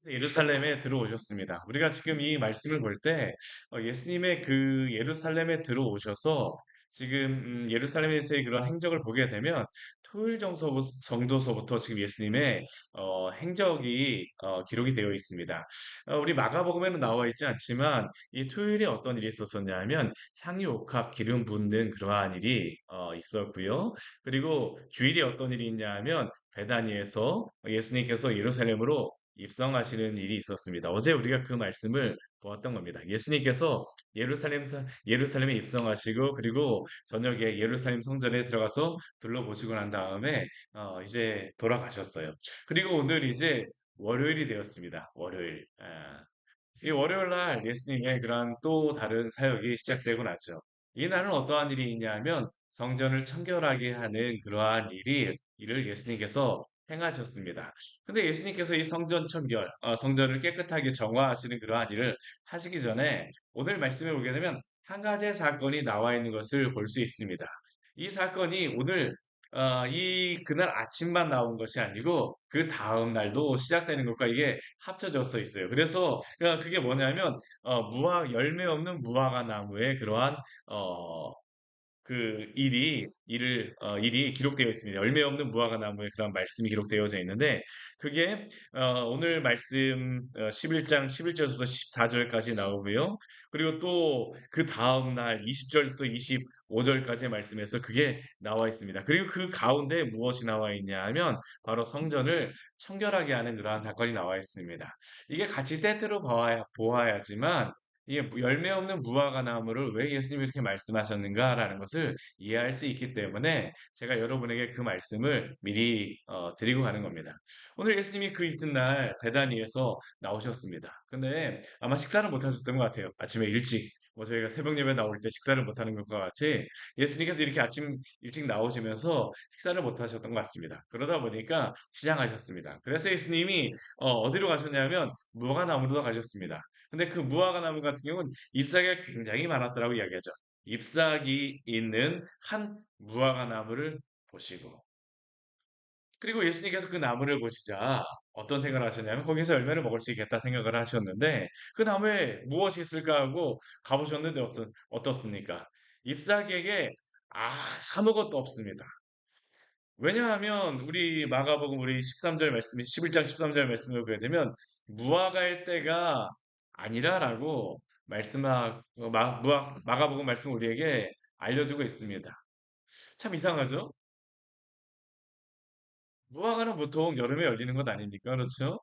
예루살렘에 들어오셨습니다. 우리가 지금 이 말씀을 볼 때 예수님의 그 예루살렘에 들어오셔서 지금 예루살렘에서의 그런 행적을 보게 되면 토요일 정도서부터 지금 예수님의 행적이 기록이 되어 있습니다. 우리 마가복음에는 나와 있지 않지만 이 토요일에 어떤 일이 있었었냐면 향유 옥합 기름 붓는 그러한 일이 있었고요. 그리고 주일에 어떤 일이 있냐면 베다니에서 예수님께서 예루살렘으로 입성하시는 일이 있었습니다. 어제 우리가 그 말씀을 보았던 겁니다. 예수님께서 예루살렘에 입성하시고 그리고 저녁에 예루살렘 성전에 들어가서 둘러보시고 난 다음에 이제 돌아가셨어요. 그리고 오늘 이제 월요일이 되었습니다. 월요일. 이 월요일 날 예수님의 그러한 또 다른 사역이 시작되고 나죠. 이 날은 어떠한 일이 있냐면 성전을 청결하게 하는 그러한 일을 예수님께서 행하셨습니다. 근데 예수님께서 이 성전 청결, 성전을 깨끗하게 정화하시는 그러한 일을 하시기 전에 오늘 말씀에 보게 되면 한 가지 사건이 나와 있는 것을 볼 수 있습니다. 이 사건이 오늘 이 그날 아침만 나온 것이 아니고 그 다음 날도 시작되는 것과 이게 합쳐져서 있어요. 그래서 그게 뭐냐면 열매 없는 무화과 나무의 그러한 어, 그 일이 기록되어 있습니다. 열매 없는 무화과 나무에 그런 말씀이 기록되어져 있는데 그게 오늘 말씀 11장 11절부터 14절까지 나오고요. 그리고 또 그 다음 날 20절부터 25절까지의 말씀에서 그게 나와 있습니다. 그리고 그 가운데 무엇이 나와 있냐 하면 바로 성전을 청결하게 하는 그러한 사건이 나와 있습니다. 이게 같이 세트로 보아야지만 이게 열매 없는 무화과 나무를 왜 예수님이 이렇게 말씀하셨는가라는 것을 이해할 수 있기 때문에 제가 여러분에게 그 말씀을 미리 드리고 가는 겁니다. 오늘 예수님이 그 이튿날 베다니에서 나오셨습니다. 근데 아마 식사를 못 하셨던 것 같아요. 아침에 일찍. 뭐 저희가 새벽 예배 나올 때 식사를 못 하는 것과 같이 예수님께서 이렇게 아침 일찍 나오시면서 식사를 못 하셨던 것 같습니다. 그러다 보니까 시장하셨습니다. 그래서 예수님이 어디로 가셨냐면 무화과 나무로 가셨습니다. 근데 그 무화과 나무 같은 경우는 잎사귀가 굉장히 많았더라고 이야기하죠. 잎사귀 있는 한 무화과 나무를 보시고 그리고 예수님께서 그 나무를 보시자 어떤 생각을 하셨냐면 거기서 열매를 먹을 수 있겠다 생각을 하셨는데 그 나무에 무엇이 있을까 하고 가보셨는데 어떻습니까? 잎사귀에게 아무것도 없습니다. 왜냐하면 우리 마가복음 우리 13절 말씀이 11장 13절 말씀을 보게 되면 무화과의 때가 아니라라고 마가복음 말씀을 우리에게 알려주고 있습니다. 참 이상하죠? 무화과는 보통 여름에 열리는 것 아닙니까? 그렇죠?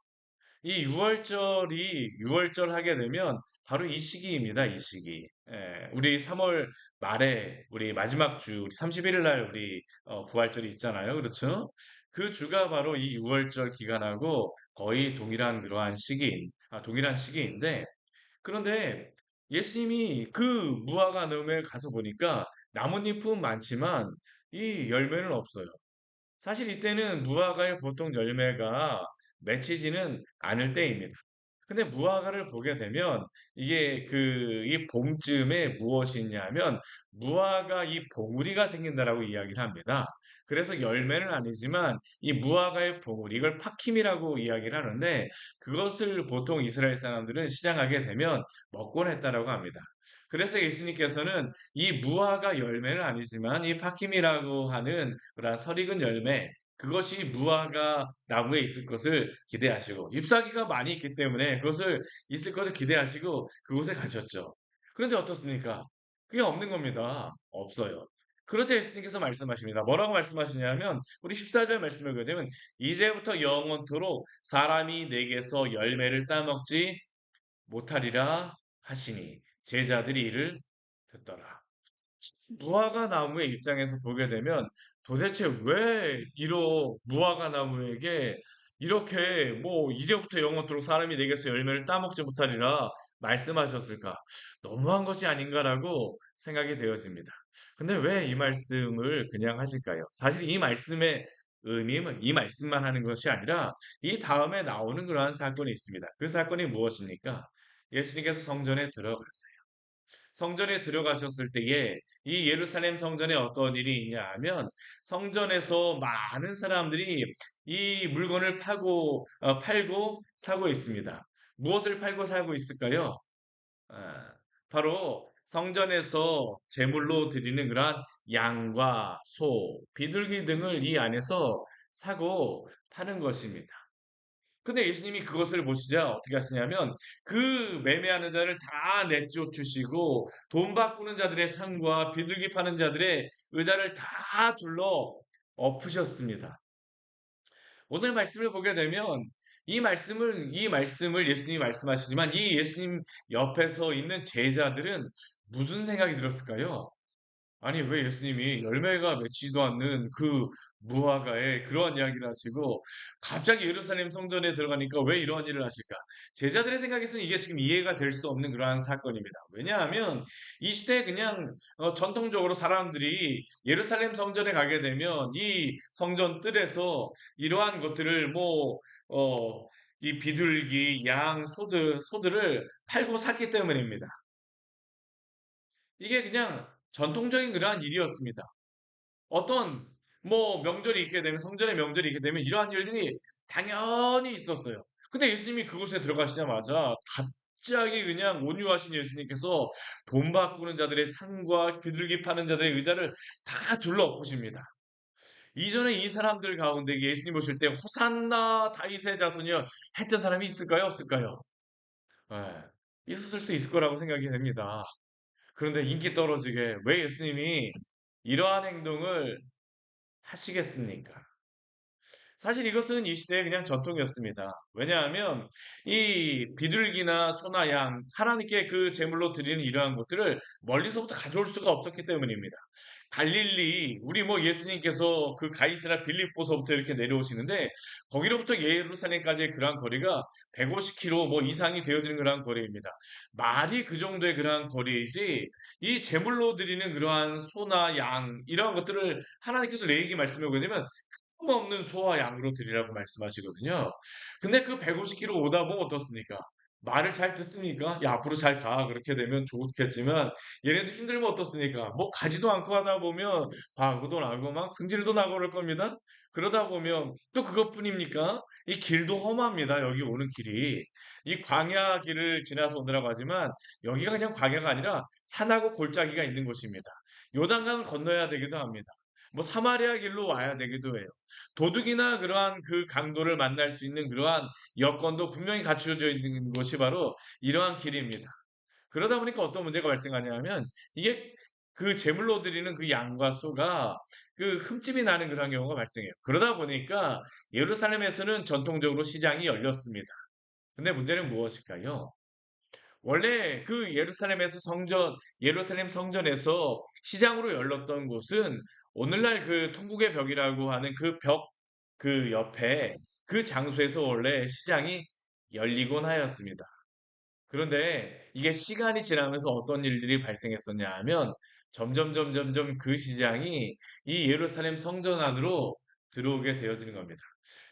이 6월절 하게 되면 바로 이 시기입니다. 이 시기. 예, 우리 3월 말에 우리 마지막 주 우리 31일 날 우리 부활절이 있잖아요. 그렇죠? 그 주가 바로 이 6월절 기간하고 거의 동일한 시기인데 그런데 예수님이 그 무화과나무에 가서 보니까 나뭇잎은 많지만 이 열매는 없어요. 사실 이때는 무화과의 보통 열매가 맺히지는 않을 때입니다. 근데 무화과를 보게 되면 이게 이 봄쯤에 무엇이 있냐면 무화과 이 봉우리가 생긴다라고 이야기를 합니다. 그래서 열매는 아니지만 이 무화과의 봉우리 이걸 팝킴이라고 이야기를 하는데 그것을 보통 이스라엘 사람들은 시장하게 되면 먹곤 했다라고 합니다. 그래서 예수님께서는 이 무화과 열매는 아니지만 이 팝킴이라고 하는 그런 설익은 열매 그것이 무화과 나무에 있을 것을 기대하시고 잎사귀가 많이 있기 때문에 그것을 있을 것을 기대하시고 그곳에 가셨죠. 그런데 어떻습니까? 그게 없는 겁니다. 없어요. 그러자 예수님께서 말씀하십니다. 뭐라고 말씀하시냐면 우리 14절 말씀을 보게 되면 이제부터 영원토록 사람이 내게서 열매를 따먹지 못하리라 하시니 제자들이 이를 듣더라. 무화과 나무의 입장에서 보게 되면 도대체 왜 무화과 나무에게 이렇게 뭐 이제부터 영원토록 사람이 내게서 열매를 따먹지 못하리라 말씀하셨을까? 너무한 것이 아닌가라고 생각이 되어집니다. 근데 왜 이 말씀을 그냥 하실까요? 사실 이 말씀의 의미는 이 말씀만 하는 것이 아니라 이 다음에 나오는 그러한 사건이 있습니다. 그 사건이 무엇입니까? 예수님께서 성전에 들어갔어요. 성전에 들어가셨을 때에 이 예루살렘 성전에 어떤 일이 있냐 하면 성전에서 많은 사람들이 이 물건을 팔고 사고 있습니다. 무엇을 팔고 사고 있을까요? 아, 바로 성전에서 제물로 드리는 그러한 양과 소, 비둘기 등을 이 안에서 사고 파는 것입니다. 근데 예수님이 그것을 보시자 어떻게 하시냐면 그 매매하는 자를 다 내쫓으시고 돈 바꾸는 자들의 상과 비둘기 파는 자들의 의자를 다 둘러 엎으셨습니다. 오늘 말씀을 보게 되면 이 말씀을 예수님이 말씀하시지만 이 예수님 옆에서 있는 제자들은 무슨 생각이 들었을까요? 아니, 왜 예수님이 열매가 맺지도 않는 그 무화과에 그러한 이야기를 하시고 갑자기 예루살렘 성전에 들어가니까 왜 이러한 일을 하실까? 제자들의 생각에서는 이게 지금 이해가 될 수 없는 그러한 사건입니다. 왜냐하면 이 시대에 그냥 전통적으로 사람들이 예루살렘 성전에 가게 되면 이 성전 뜰에서 이러한 것들을 이 비둘기, 양, 소들을 팔고 샀기 때문입니다. 이게 그냥 전통적인 그러한 일이었습니다. 어떤 명절이 있게 되면 성전의 명절이 있게 되면 이러한 일들이 당연히 있었어요. 근데 예수님이 그곳에 들어가시자마자 갑자기 그냥 온유하신 예수님께서 돈 바꾸는 자들의 상과 비둘기 파는 자들의 의자를 다 둘러엎으십니다. 이전에 이 사람들 가운데 예수님 오실 때 호산나 다윗의 자손이여 했던 사람이 있을까요? 없을까요? 예, 있었을 수 있을 거라고 생각이 됩니다. 그런데 인기 떨어지게 왜 예수님이 이러한 행동을 하시겠습니까? 사실 이것은 이 시대의 그냥 전통이었습니다. 왜냐하면 이 비둘기나 소나 양, 하나님께 그 제물로 드리는 이러한 것들을 멀리서부터 가져올 수가 없었기 때문입니다. 갈릴리, 우리 예수님께서 그 가이사랴 빌립보서부터 이렇게 내려오시는데 거기로부터 예루살렘까지의 그러한 거리가 150km 이상이 되어지는 그러한 거리입니다. 말이 그 정도의 그러한 거리이지 이 제물로 드리는 그러한 소나 양 이러한 것들을 하나님께서 레위기 말씀해 보게 되면 없는 소와 양으로 드리라고 말씀하시거든요. 근데 그 150km 오다 보면 어떻습니까? 말을 잘 듣습니까? 야, 앞으로 잘 가. 그렇게 되면 좋겠지만, 얘네도 힘들면 어떻습니까? 가지도 않고 하다 보면, 과거도 나고, 막 승질도 나고 그럴 겁니다. 그러다 보면, 또 그것뿐입니까? 이 길도 험합니다. 여기 오는 길이. 이 광야 길을 지나서 오느라고 하지만, 여기가 그냥 광야가 아니라 산하고 골짜기가 있는 곳입니다. 요단강을 건너야 되기도 합니다. 사마리아 길로 와야 되기도 해요. 도둑이나 그러한 그 강도를 만날 수 있는 그러한 여건도 분명히 갖추어져 있는 것이 바로 이러한 길입니다. 그러다 보니까 어떤 문제가 발생하냐면 이게 그 제물로 드리는 그 양과 소가 그 흠집이 나는 그런 경우가 발생해요. 그러다 보니까 예루살렘에서는 전통적으로 시장이 열렸습니다. 근데 문제는 무엇일까요? 원래 그 예루살렘 성전에서 시장으로 열렸던 곳은 오늘날 그 통곡의 벽이라고 하는 그 벽, 그 옆에 그 장소에서 원래 시장이 열리곤 하였습니다. 그런데 이게 시간이 지나면서 어떤 일들이 발생했었냐 하면 점점 그 시장이 이 예루살렘 성전 안으로 들어오게 되어지는 겁니다.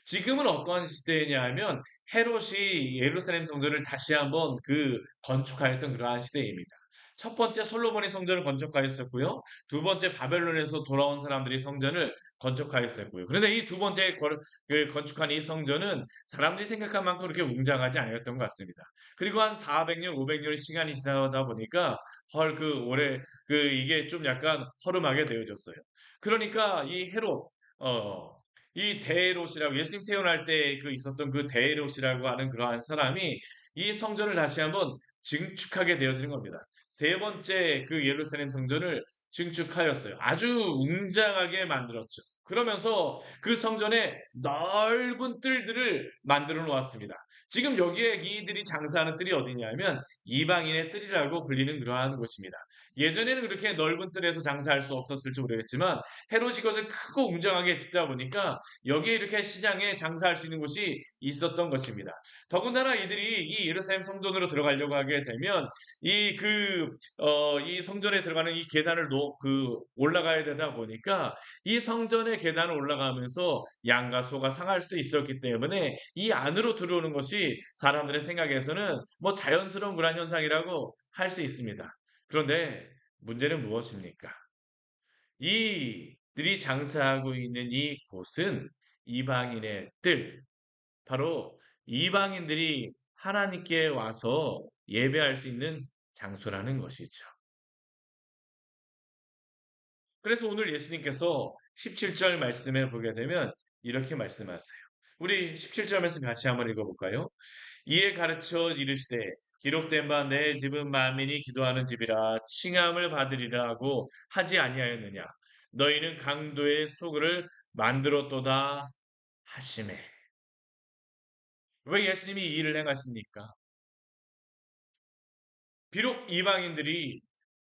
지금은 어떠한 시대냐 하면 헤롯이 예루살렘 성전을 다시 한번 건축하였던 그러한 시대입니다. 첫 번째 솔로몬이 성전을 건축하였었고요. 두 번째 바벨론에서 돌아온 사람들이 성전을 건축하였었고요. 그런데 이 두 번째 건축한 이 성전은 사람들이 생각한 만큼 그렇게 웅장하지 않았던 것 같습니다. 그리고 한 400년, 500년의 시간이 지나다 보니까 올해 이게 좀 약간 허름하게 되어졌어요. 그러니까 이 헤롯 이 데헤롯이라고 예수님 태어날 때 있었던 그 데헤롯이라고 하는 그러한 사람이 이 성전을 다시 한번 증축하게 되어지는 겁니다. 세 번째 그 예루살렘 성전을 증축하였어요. 아주 웅장하게 만들었죠. 그러면서 그 성전에 넓은 뜰들을 만들어 놓았습니다. 지금 여기에 이들이 장사하는 뜰이 어디냐면 이방인의 뜰이라고 불리는 그러한 곳입니다. 예전에는 그렇게 넓은 뜰에서 장사할 수 없었을지 모르겠지만 헤롯이 것을 크고 웅장하게 짓다 보니까 여기에 이렇게 시장에 장사할 수 있는 곳이 있었던 것입니다. 더군다나 이들이 이 예루살렘 성전으로 들어가려고 하게 되면 이 성전에 들어가는 이 계단을 올라가야 되다 보니까 이 성전의 계단을 올라가면서 양과 소가 상할 수도 있었기 때문에 이 안으로 들어오는 것이 사람들의 생각에서는 자연스러운 그런 현상이라고 할 수 있습니다. 그런데 문제는 무엇입니까? 이들이 장사하고 있는 이 곳은 이방인의 뜰, 바로 이방인들이 하나님께 와서 예배할 수 있는 장소라는 것이죠. 그래서 오늘 예수님께서 17절 말씀에 보게 되면 이렇게 말씀하세요. 우리 17절 말씀 같이 한번 읽어볼까요? 이에 가르쳐 이르시되 기록된 바 내 집은 만민이 기도하는 집이라 칭함을 받으리라 하고 하지 아니하였느냐. 너희는 강도의 소굴을 만들었도다 하시매. 왜 예수님이 이 일을 행하십니까? 비록 이방인들이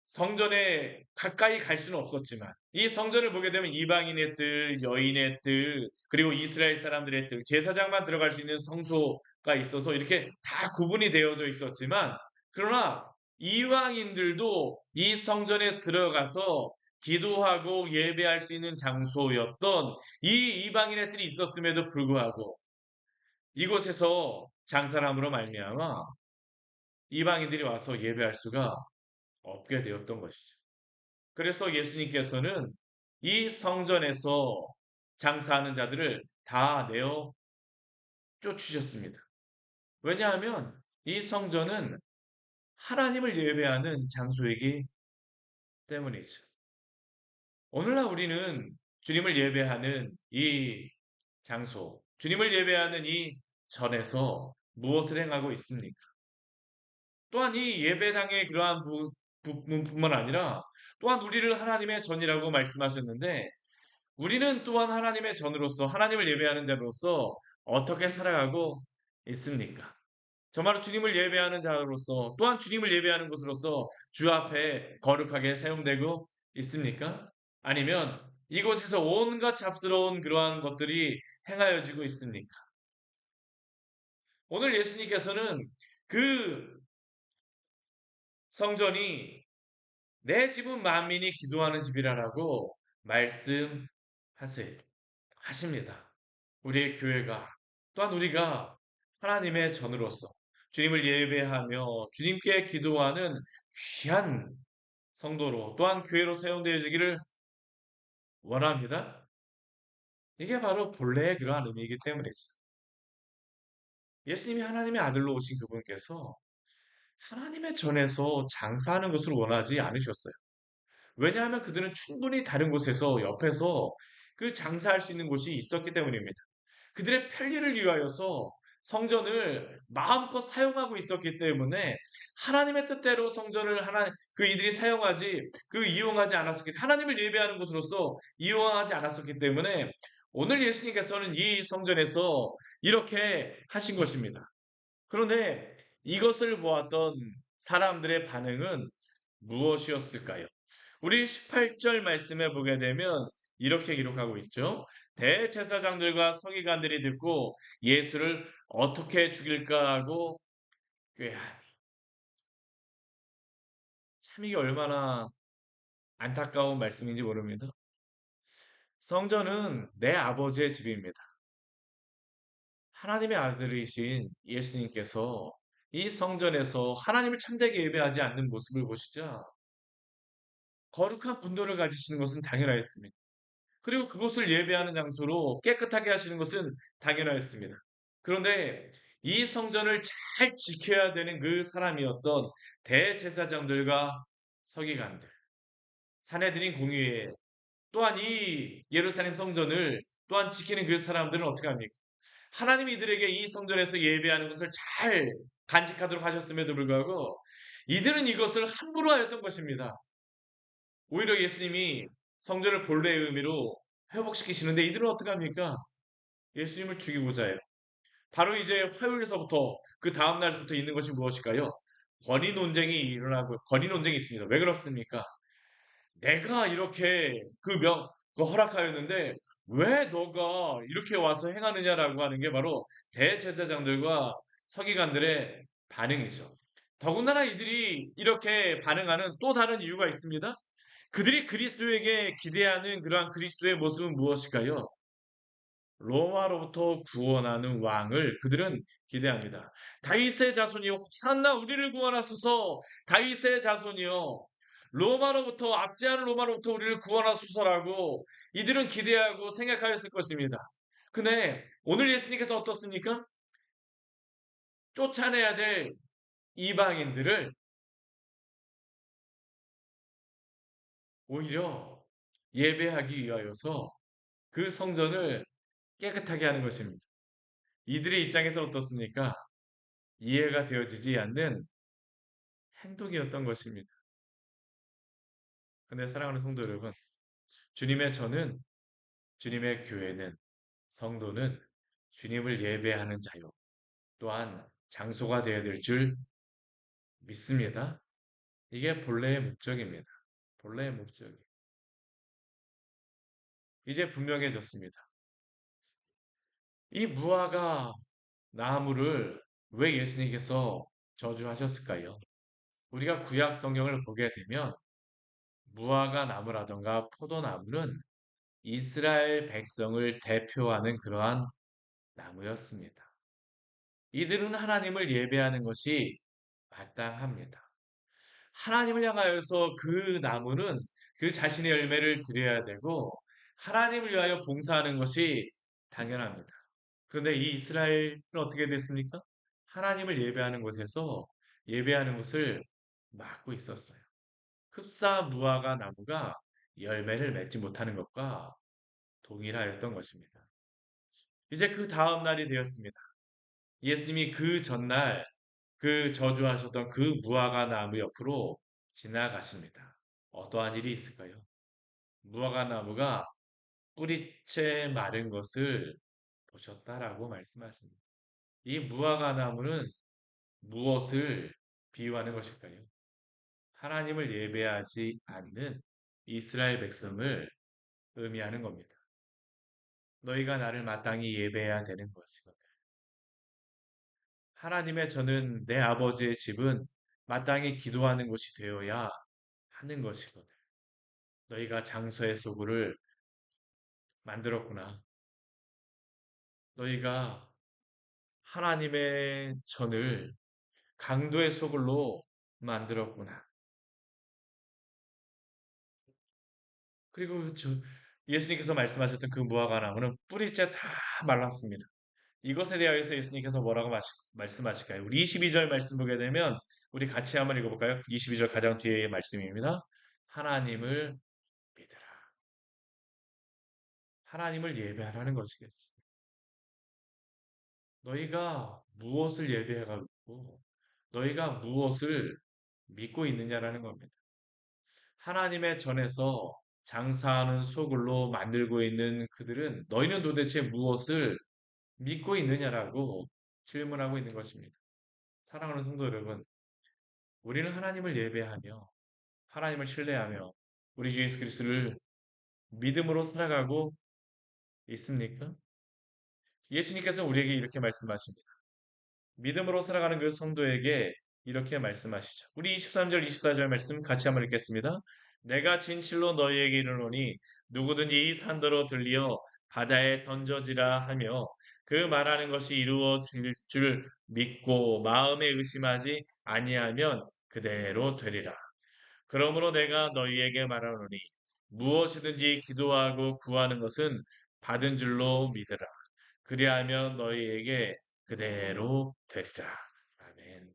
성전에 가까이 갈 수는 없었지만 이 성전을 보게 되면 이방인의 뜰, 여인의 뜰, 그리고 이스라엘 사람들의 뜰, 제사장만 들어갈 수 있는 성소가 있어서 이렇게 다 구분이 되어져 있었지만 그러나 이방인들도 이 성전에 들어가서 기도하고 예배할 수 있는 장소였던 이 이방인의 뜰이 있었음에도 불구하고 이곳에서 장사람으로 말미암아 이방인들이 와서 예배할 수가 없게 되었던 것이죠. 그래서 예수님께서는 이 성전에서 장사하는 자들을 다 내어 쫓으셨습니다. 왜냐하면 이 성전은 하나님을 예배하는 장소이기 때문이죠. 오늘날 우리는 주님을 예배하는 이 장소, 주님을 예배하는 이 전에서 무엇을 행하고 있습니까? 또한 이 예배당의 그러한 부분뿐만 아니라 또한 우리를 하나님의 전이라고 말씀하셨는데 우리는 또한 하나님의 전으로서 하나님을 예배하는 자로서 어떻게 살아가고 있습니까? 정말로 주님을 예배하는 자로서 또한 주님을 예배하는 것으로서 주 앞에 거룩하게 사용되고 있습니까? 아니면 이곳에서 온갖 잡스러운 그러한 것들이 행하여지고 있습니까? 오늘 예수님께서는 그 성전이 내 집은 만민이 기도하는 집이라라고 말씀하세요. 하십니다. 우리의 교회가 또한 우리가 하나님의 전으로서 주님을 예배하며 주님께 기도하는 귀한 성도로 또한 교회로 사용되어지기를 원합니다. 이게 바로 본래의 그러한 의미이기 때문이죠. 예수님이 하나님의 아들로 오신 그분께서 하나님의 전에서 장사하는 것을 원하지 않으셨어요. 왜냐하면 그들은 충분히 다른 곳에서 옆에서 그 장사할 수 있는 곳이 있었기 때문입니다. 그들의 편리를 위하여서 성전을 마음껏 사용하고 있었기 때문에 하나님의 뜻대로 성전을 그 이들이 사용하지 이용하지 않았었기 하나님을 예배하는 곳으로서 이용하지 않았었기 때문에 오늘 예수님께서는 이 성전에서 이렇게 하신 것입니다. 그런데 이것을 보았던 사람들의 반응은 무엇이었을까요? 우리 18절 말씀에 보게 되면 이렇게 기록하고 있죠. 대제사장들과 서기관들이 듣고 예수를 어떻게 죽일까 하고 꾀하니. 참 이게 얼마나 안타까운 말씀인지 모릅니다. 성전은 내 아버지의 집입니다. 하나님의 아들이신 예수님께서 이 성전에서 하나님을 참되게 예배하지 않는 모습을 보시자 거룩한 분도를 가지시는 것은 당연하였습니다. 그리고 그곳을 예배하는 장소로 깨끗하게 하시는 것은 당연하였습니다. 그런데 이 성전을 잘 지켜야 되는 그 사람이었던 대제사장들과 서기관들, 사내들인 공의회, 또한 이 예루살렘 성전을 또한 지키는 그 사람들은 어떻게 합니까? 하나님이 이들에게 이 성전에서 예배하는 것을 잘 간직하도록 하셨음에도 불구하고 이들은 이것을 함부로 하였던 것입니다. 오히려 예수님이 성전을 본래의 의미로 회복시키시는데 이들은 어떻게 합니까? 예수님을 죽이고자 해요. 바로 이제 화요일서부터 그 다음 날부터 있는 것이 무엇일까요? 권위 논쟁이 일어나고 권위 논쟁이 있습니다. 왜 그렇습니까? 내가 이렇게 그 허락하였는데 왜 너가 이렇게 와서 행하느냐라고 하는 게 바로 대제사장들과 서기관들의 반응이죠. 더군다나 이들이 이렇게 반응하는 또 다른 이유가 있습니다. 그들이 그리스도에게 기대하는 그러한 그리스도의 모습은 무엇일까요? 로마로부터 구원하는 왕을 그들은 기대합니다. 다윗의 자손이여 호산나 우리를 구원하소서. 다윗의 자손이여 로마로부터 압제하는 로마로부터 우리를 구원하소서라고 이들은 기대하고 생각하였을 것입니다. 근데 오늘 예수님께서 어떻습니까? 쫓아내야 될 이방인들을 오히려 예배하기 위하여서 그 성전을 깨끗하게 하는 것입니다. 이들의 입장에서 어떻습니까? 이해가 되어지지 않는 행동이었던 것입니다. 근데 사랑하는 성도 여러분, 주님의 저는, 주님의 교회는, 성도는 주님을 예배하는 자요. 또한 장소가 되어야 될 줄 믿습니다. 이게 본래의 목적입니다. 본래의 목적이. 이제 분명해졌습니다. 이 무화과 나무를 왜 예수님께서 저주하셨을까요? 우리가 구약 성경을 보게 되면 무화과 나무라던가 포도나무는 이스라엘 백성을 대표하는 그러한 나무였습니다. 이들은 하나님을 예배하는 것이 마땅합니다. 하나님을 향하여서 그 나무는 그 자신의 열매를 드려야 되고 하나님을 위하여 봉사하는 것이 당연합니다. 그런데 이 이스라엘은 어떻게 됐습니까? 하나님을 예배하는 곳에서 예배하는 것을 막고 있었어요. 흡사 무화과 나무가 열매를 맺지 못하는 것과 동일하였던 것입니다. 이제 그 다음 날이 되었습니다. 예수님이 그 전날 그 저주하셨던 그 무화과 나무 옆으로 지나가십니다. 어떠한 일이 있을까요? 무화과 나무가 뿌리채 마른 것을 보셨다라고 말씀하십니다. 이 무화과 나무는 무엇을 비유하는 것일까요? 하나님을 예배하지 않는 이스라엘 백성을 의미하는 겁니다. 너희가 나를 마땅히 예배해야 되는 것이거든. 하나님의 저는 내 아버지의 집은 마땅히 기도하는 곳이 되어야 하는 것이거든. 너희가 장소의 소굴을 만들었구나. 너희가 하나님의 전을 강도의 소굴로 만들었구나. 그리고 예수님께서 말씀하셨던 그 무화과 나무는 뿌리째 다 말랐습니다. 이것에 대하여서 예수님께서 뭐라고 말씀하실까요? 우리 22절 말씀 보게 되면 우리 같이 한번 읽어볼까요? 22절 가장 뒤의 말씀입니다. 하나님을 믿으라. 하나님을 예배하라는 것이겠지. 너희가 무엇을 예배해가고 너희가 무엇을 믿고 있느냐라는 겁니다. 하나님의 전에서 장사하는 소굴로 만들고 있는 그들은 너희는 도대체 무엇을 믿고 있느냐라고 질문하고 있는 것입니다. 사랑하는 성도 여러분, 우리는 하나님을 예배하며 하나님을 신뢰하며 우리 주 예수 그리스도를 믿음으로 살아가고 있습니까? 예수님께서 우리에게 이렇게 말씀하십니다. 믿음으로 살아가는 그 성도에게 이렇게 말씀하시죠. 우리 23절, 24절 말씀 같이 한번 읽겠습니다. 내가 진실로 너희에게 이르노니 누구든지 이 산더러 들리어 바다에 던져지라 하며 그 말하는 것이 이루어질 줄 믿고 마음에 의심하지 아니하면 그대로 되리라. 그러므로 내가 너희에게 말하노니 무엇이든지 기도하고 구하는 것은 받은 줄로 믿으라. 그리하면 너희에게 그대로 되리라. 아멘.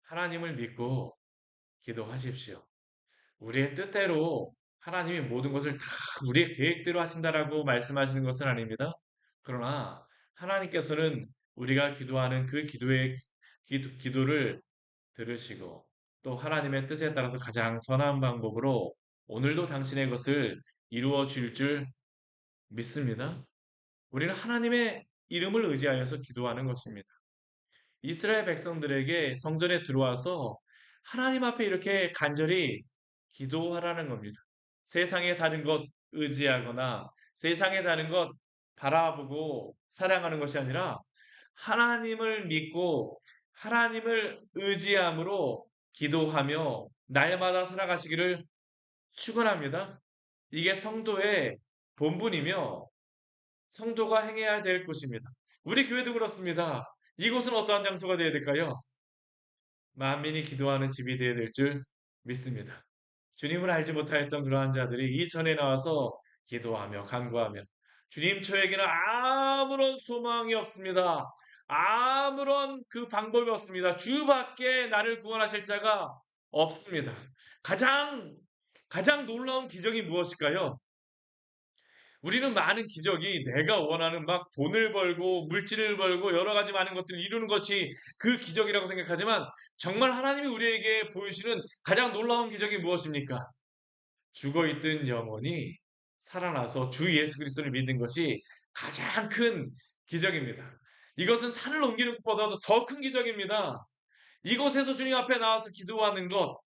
하나님을 믿고 기도하십시오. 우리의 뜻대로 하나님이 모든 것을 다 우리의 계획대로 하신다라고 말씀하시는 것은 아닙니다. 그러나 하나님께서는 우리가 기도하는 그 기도를 들으시고 또 하나님의 뜻에 따라서 가장 선한 방법으로 오늘도 당신의 것을 이루어 주실 줄 믿습니다. 우리는 하나님의 이름을 의지하여서 기도하는 것입니다. 이스라엘 백성들에게 성전에 들어와서 하나님 앞에 이렇게 간절히 기도하라는 겁니다. 세상의 다른 것 의지하거나 세상의 다른 것 바라보고 사랑하는 것이 아니라 하나님을 믿고 하나님을 의지함으로 기도하며 날마다 살아가시기를 축원합니다. 이게 성도의 본분이며 성도가 행해야 될 것입니다. 우리 교회도 그렇습니다. 이곳은 어떠한 장소가 되어야 될까요? 만민이 기도하는 집이 되어야 될 줄 믿습니다. 주님을 알지 못하였던 그러한 자들이 이 전에 나와서 기도하며 간구하며 주님, 저에게는 아무런 소망이 없습니다. 아무런 그 방법이 없습니다. 주밖에 나를 구원하실 자가 없습니다. 가장, 가장 놀라운 기적이 무엇일까요? 우리는 많은 기적이 내가 원하는 막 돈을 벌고 물질을 벌고 여러 가지 많은 것들을 이루는 것이 그 기적이라고 생각하지만 정말 하나님이 우리에게 보여주시는 가장 놀라운 기적이 무엇입니까? 죽어 있던 영혼이 살아나서 주 예수 그리스도를 믿는 것이 가장 큰 기적입니다. 이것은 산을 옮기는 것보다도 더 큰 기적입니다. 이곳에서 주님 앞에 나와서 기도하는 것,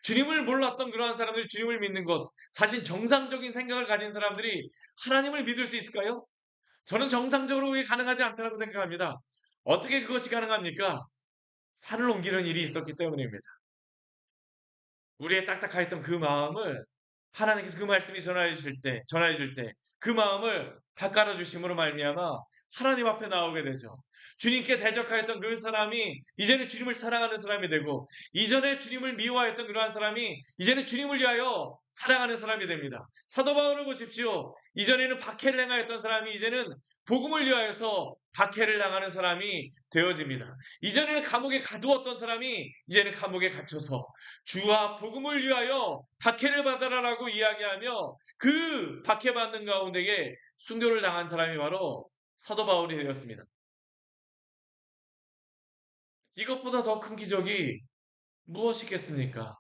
주님을 몰랐던 그러한 사람들이 주님을 믿는 것, 사실 정상적인 생각을 가진 사람들이 하나님을 믿을 수 있을까요? 저는 정상적으로 그게 가능하지 않다고 생각합니다. 어떻게 그것이 가능합니까? 산을 옮기는 일이 있었기 때문입니다. 우리의 딱딱하였던 그 마음을 하나님께서 그 말씀이 전하여 줄 때 그 마음을 닦아라 주심으로 말미암아 하나님 앞에 나오게 되죠. 주님께 대적하였던 그 사람이 이제는 주님을 사랑하는 사람이 되고 이전에 주님을 미워하였던 그러한 사람이 이제는 주님을 위하여 사랑하는 사람이 됩니다. 사도 바울을 보십시오. 이전에는 박해를 행하였던 사람이 이제는 복음을 위하여서 박해를 당하는 사람이 되어집니다. 이전에는 감옥에 가두었던 사람이 이제는 감옥에 갇혀서 주와 복음을 위하여 박해를 받아라라고 이야기하며 그 박해받는 가운데에 순교를 당한 사람이 바로 사도 바울이 되었습니다. 이것보다 더 큰 기적이 무엇이겠습니까?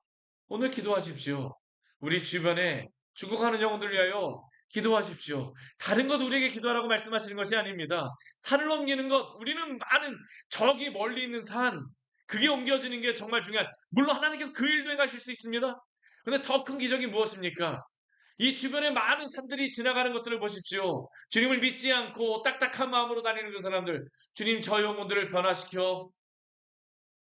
오늘 기도하십시오. 우리 주변에 죽어가는 영혼들 위하여 기도하십시오. 다른 것 우리에게 기도하라고 말씀하시는 것이 아닙니다. 산을 옮기는 것, 우리는 많은 저기 멀리 있는 산, 그게 옮겨지는 게 정말 중요한, 물론 하나님께서 그 일도 행하실 수 있습니다. 근데 더 큰 기적이 무엇입니까? 이 주변에 많은 산들이 지나가는 것들을 보십시오. 주님을 믿지 않고 딱딱한 마음으로 다니는 그 사람들, 주님 저 영혼들을 변화시켜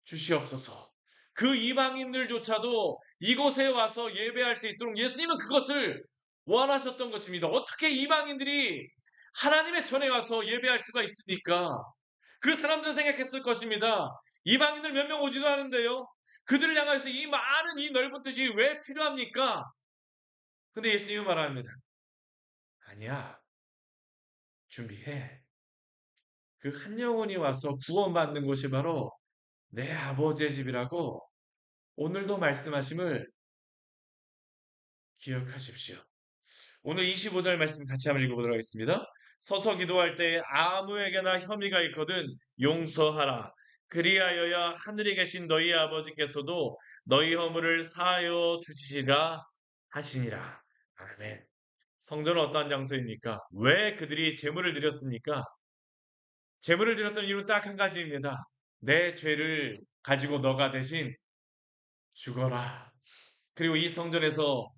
주시옵소서. 그 이방인들조차도 이곳에 와서 예배할 수 있도록 예수님은 그것을 원하셨던 것입니다. 어떻게 이방인들이 하나님의 전에 와서 예배할 수가 있습니까? 그 사람들은 생각했을 것입니다. 이방인들 몇 명 오지도 않은데요. 그들을 향해서 이 많은 이 넓은 뜻이 왜 필요합니까? 근데 예수님은 말합니다. 아니야. 준비해. 그 한 영혼이 와서 구원받는 곳이 바로 내 아버지의 집이라고 오늘도 말씀하심을 기억하십시오. 오늘 25절 말씀 같이 한번 읽어보도록 하겠습니다. 서서 기도할 때 아무에게나 혐의가 있거든 용서하라. 그리하여야 하늘에 계신 너희 아버지께서도 너희 허물을 사하여 주시리라 하시니라. 아멘. 성전은 어떠한 장소입니까? 왜 그들이 제물을 드렸습니까? 제물을 드렸던 이유는 딱 한 가지입니다. 내 죄를 가지고 너가 대신 죽어라. 그리고 이 성전에서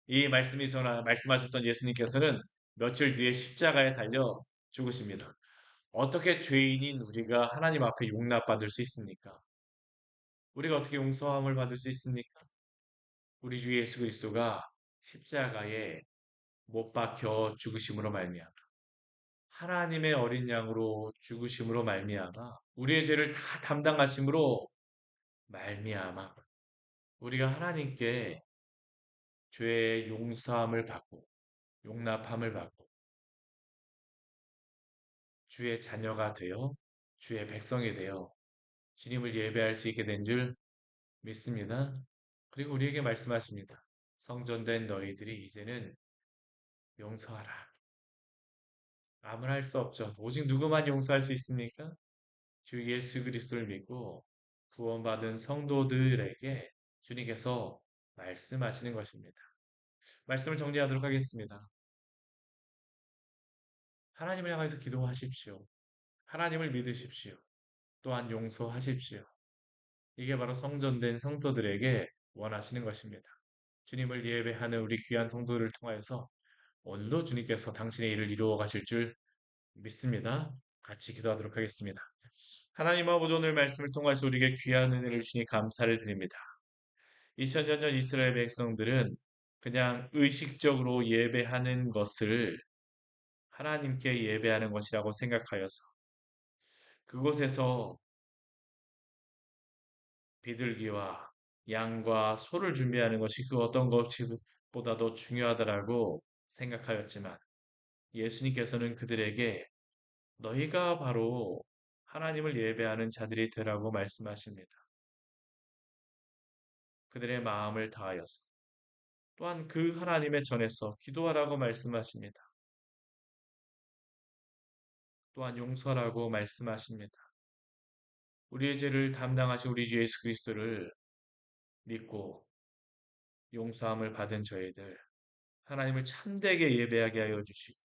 이 말씀하셨던 예수님께서는 며칠 뒤에 십자가에 달려 죽으십니다. 어떻게 죄인인 우리가 하나님 앞에 용납받을 수 있습니까? 우리가 어떻게 용서함을 받을 수 있습니까? 우리 주 예수 그리스도가 십자가에 못 박혀 죽으심으로 말미암아 하나님의 어린 양으로 죽으심으로 말미암아 우리의 죄를 다 담당하심으로 말미암아 우리가 하나님께 죄의 용서함을 받고 용납함을 받고 주의 자녀가 되어 주의 백성이 되어 주님을 예배할 수 있게 된 줄 믿습니다. 그리고 우리에게 말씀하십니다. 성전된 너희들이 이제는 용서하라. 아무나 할 수 없죠. 오직 누구만 용서할 수 있습니까? 주 예수 그리스도를 믿고 구원받은 성도들에게 주님께서 말씀하시는 것입니다. 말씀을 정리하도록 하겠습니다. 하나님을 향해서 기도하십시오. 하나님을 믿으십시오. 또한 용서하십시오. 이게 바로 성전된 성도들에게 원하시는 것입니다. 주님을 예배하는 우리 귀한 성도들을 통하여서 오늘도 주님께서 당신의 일을 이루어 가실 줄 믿습니다. 같이 기도하도록 하겠습니다. 하나님 아버지 오늘 말씀을 통해서 우리에게 귀한 은혜를 주니 감사를 드립니다. 2000년 전 이스라엘 백성들은 그냥 의식적으로 예배하는 것을 하나님께 예배하는 것이라고 생각하여서 그곳에서 비둘기와 양과 소를 준비하는 것이 그 어떤 것보다도 중요하다라고 생각하였지만 예수님께서는 그들에게 너희가 바로 하나님을 예배하는 자들이 되라고 말씀하십니다. 그들의 마음을 다하여서 또한 그 하나님의 전에서 기도하라고 말씀하십니다. 또한 용서라고 말씀하십니다. 우리의 죄를 담당하신 우리 주 예수 그리스도를 믿고 용서함을 받은 저희들 하나님을 참되게 예배하게 하여 주시고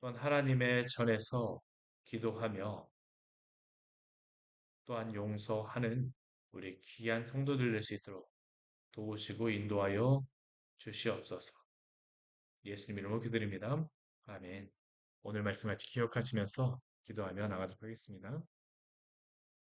또한 하나님의 전에서 기도하며 또한 용서하는 우리 귀한 성도들 될 수 있도록 도우시고 인도하여 주시옵소서. 예수님 이름으로 기도드립니다. 아멘. 오늘 말씀 같이 기억하시면서 기도하며 나가도록 하겠습니다.